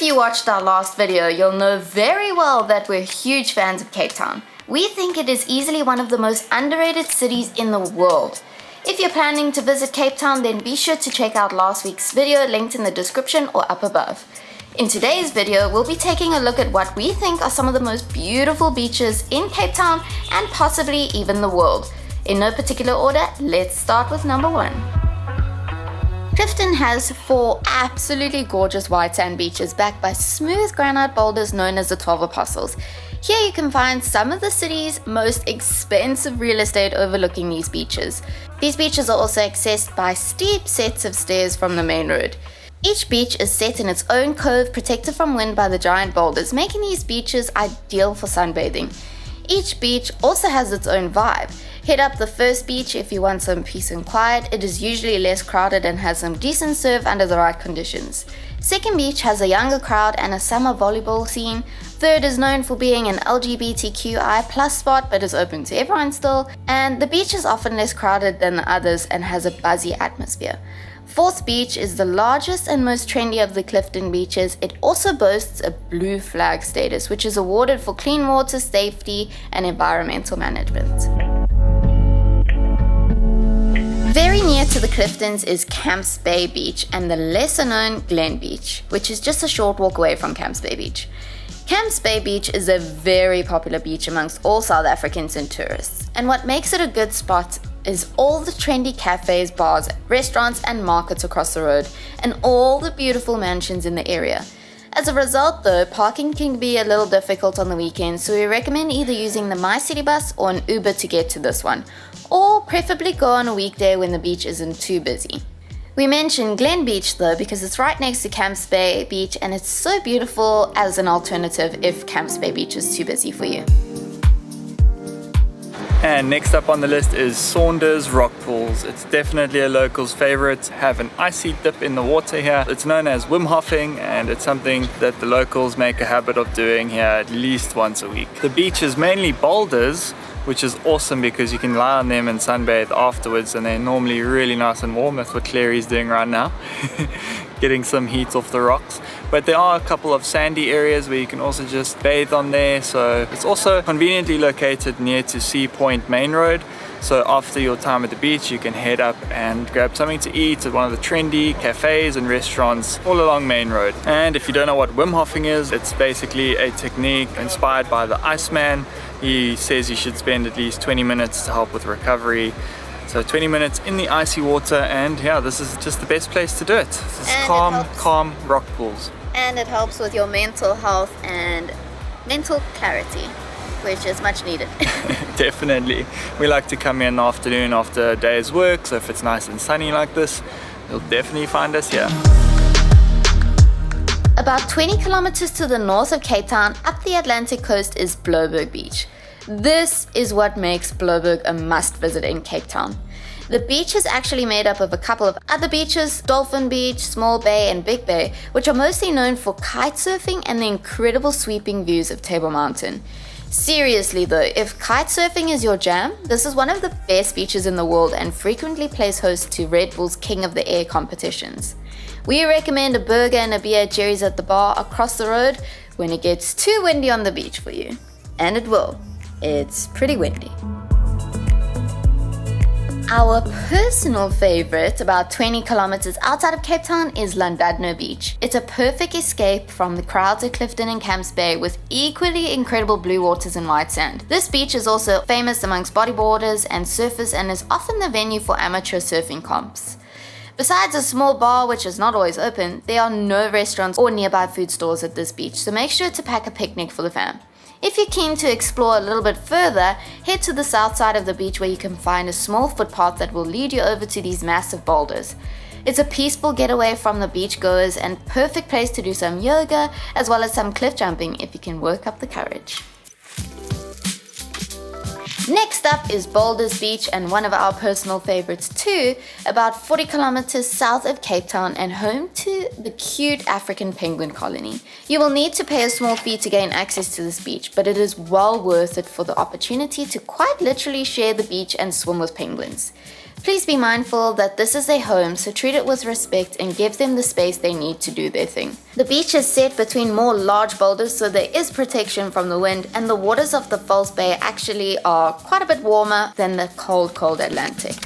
If you watched our last video, you'll know very well that we're huge fans of Cape Town. We think it is easily one of the most underrated cities in the world. If you're planning to visit Cape Town, then be sure to check out last week's video linked in the description or up above. In today's video, we'll be taking a look at what we think are some of the most beautiful beaches in Cape Town and possibly even the world. In no particular order, let's start with number 1. Clifton has 4 absolutely gorgeous white sand beaches backed by smooth granite boulders known as the 12 Apostles. Here you can find some of the city's most expensive real estate overlooking these beaches. These beaches are also accessed by steep sets of stairs from the main road. Each beach is set in its own cove, protected from wind by the giant boulders, making these beaches ideal for sunbathing. Each beach also has its own vibe. Hit up the first beach if you want some peace and quiet. It is usually less crowded and has some decent surf under the right conditions. Second beach has a younger crowd and a summer volleyball scene. Third is known for being an LGBTQI+ spot but is open to everyone still. And the beach is often less crowded than the others and has a buzzy atmosphere. Fourth beach is the largest and most trendy of the Clifton beaches. It also boasts a blue flag status, which is awarded for clean water, safety, and environmental management. Very near to the Cliftons is Camps Bay Beach and the lesser known Glen Beach, which is just a short walk away from Camps Bay Beach. Camps Bay Beach is a very popular beach amongst all South Africans and tourists, and what makes it a good spot is all the trendy cafes, bars, restaurants and markets across the road, and all the beautiful mansions in the area. As a result though, parking can be a little difficult on the weekends, so we recommend either using the MyCity bus or an Uber to get to this one, or preferably go on a weekday when the beach isn't too busy. We mentioned Glen Beach though because it's right next to Camps Bay Beach and it's so beautiful as an alternative if Camps Bay Beach is too busy for you. And next up on the list is Saunder's Rock Pools. It's definitely a local's favorite. Have an icy dip in the water here. It's known as Wim Hofing and it's something that the locals make a habit of doing here at least once a week. The beach is mainly boulders, which is awesome because you can lie on them and sunbathe afterwards and they're normally really nice and warm. That's what Clary's doing right now. Getting some heat off the rocks. But there are a couple of sandy areas where you can also just bathe on there. So it's also conveniently located near to Sea Point Main Road. So after your time at the beach, you can head up and grab something to eat at one of the trendy cafes and restaurants all along Main Road. And if you don't know what Wim Hofing is, it's basically a technique inspired by the Iceman. He says you should spend at least 20 minutes to help with recovery. So 20 minutes in the icy water, and yeah, this is just the best place to do it. This is calm rock pools. And it helps with your mental health and mental clarity, which is much needed. Definitely. We like to come here in the afternoon after a day's work, so if it's nice and sunny like this, you'll definitely find us here. About 20 kilometers to the north of Cape Town, up the Atlantic coast, is Blouberg Beach. This is what makes Blouberg a must-visit in Cape Town. The beach is actually made up of a couple of other beaches, Dolphin Beach, Small Bay and Big Bay, which are mostly known for kite surfing and the incredible sweeping views of Table Mountain. Seriously though, if kite surfing is your jam, this is one of the best beaches in the world and frequently plays host to Red Bull's King of the Air competitions. We recommend a burger and a beer at Jerry's at the bar across the road when it gets too windy on the beach for you. And it will. It's pretty windy. Our personal favorite, about 20 kilometers outside of Cape Town, is Llandudno Beach. It's a perfect escape from the crowds at Clifton and Camps Bay with equally incredible blue waters and white sand. This beach is also famous amongst bodyboarders and surfers and is often the venue for amateur surfing comps. Besides a small bar which is not always open, there are no restaurants or nearby food stores at this beach, so make sure to pack a picnic for the fam. If you're keen to explore a little bit further, head to the south side of the beach where you can find a small footpath that will lead you over to these massive boulders. It's a peaceful getaway from the beachgoers and perfect place to do some yoga as well as some cliff jumping if you can work up the courage. Next up is Boulder Beach, and one of our personal favorites too, about 40 kilometers south of Cape Town and home to the cute African penguin colony. You will need to pay a small fee to gain access to this beach, but it is well worth it for the opportunity to quite literally share the beach and swim with penguins. Please be mindful that this is their home, so treat it with respect and give them the space they need to do their thing. The beach is set between more large boulders, so there is protection from the wind, and the waters of the false bay actually are quite a bit warmer than the cold Atlantic.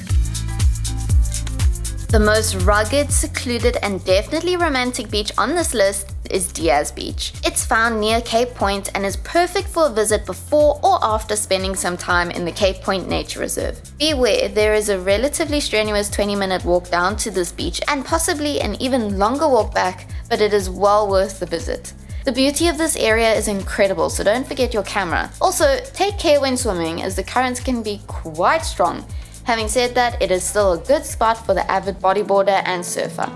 The most rugged, secluded, and definitely romantic beach on this list is Diaz Beach. It's found near Cape Point and is perfect for a visit before or after spending some time in the Cape Point Nature Reserve. Beware, there is a relatively strenuous 20-minute walk down to this beach and possibly an even longer walk back, but it is well worth the visit. The beauty of this area is incredible, so don't forget your camera. Also, take care when swimming as the currents can be quite strong. Having said that, it is still a good spot for the avid bodyboarder and surfer.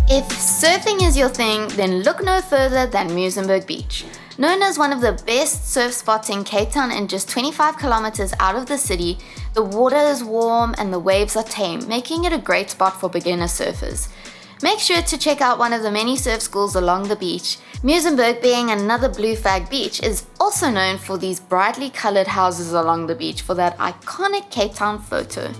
If surfing is your thing, then look no further than Muizenberg Beach. Known as one of the best surf spots in Cape Town and just 25 kilometers out of the city, the water is warm and the waves are tame, making it a great spot for beginner surfers. Make sure to check out one of the many surf schools along the beach. Muizenberg, being another blue flag beach, is also known for these brightly colored houses along the beach for that iconic Cape Town photo.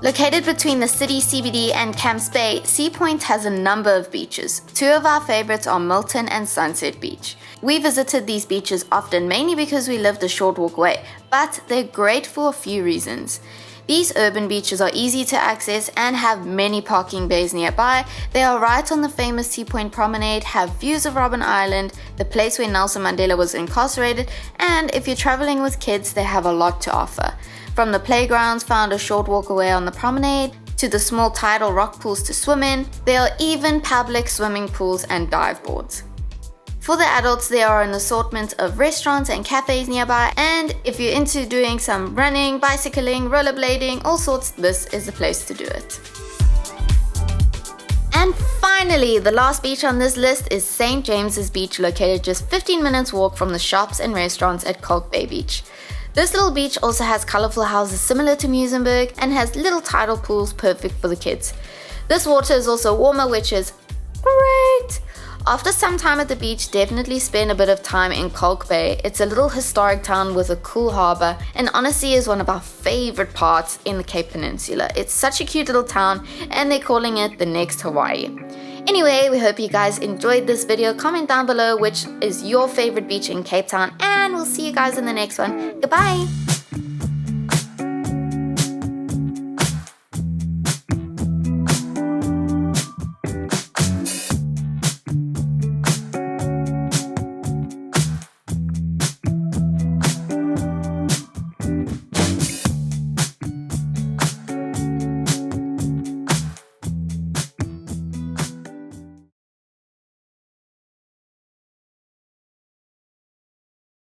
Located between the city CBD and Camps Bay, Sea Point has a number of beaches. Two of our favorites are Milton and Sunset Beach. We visited these beaches often, mainly because we lived a short walk away, but they're great for a few reasons. These urban beaches are easy to access and have many parking bays nearby. They are right on the famous Sea Point Promenade, have views of Robben Island, the place where Nelson Mandela was incarcerated, and if you're traveling with kids, they have a lot to offer. From the playgrounds found a short walk away on the promenade, to the small tidal rock pools to swim in, there are even public swimming pools and dive boards. For the adults, there are an assortment of restaurants and cafes nearby, and if you're into doing some running, bicycling, rollerblading, all sorts, this is the place to do it. And finally, the last beach on this list is St. James's Beach, located just 15 minutes walk from the shops and restaurants at Kalk Bay Beach. This little beach also has colorful houses similar to Muizenberg and has little tidal pools perfect for the kids. This water is also warmer, which is great. After some time at the beach, definitely spend a bit of time in Kalk Bay. It's a little historic town with a cool harbor and honestly is one of our favorite parts in the Cape Peninsula. It's such a cute little town and they're calling it the next Hawaii. Anyway, we hope you guys enjoyed this video. Comment down below which is your favorite beach in Cape Town and we'll see you guys in the next one. Goodbye!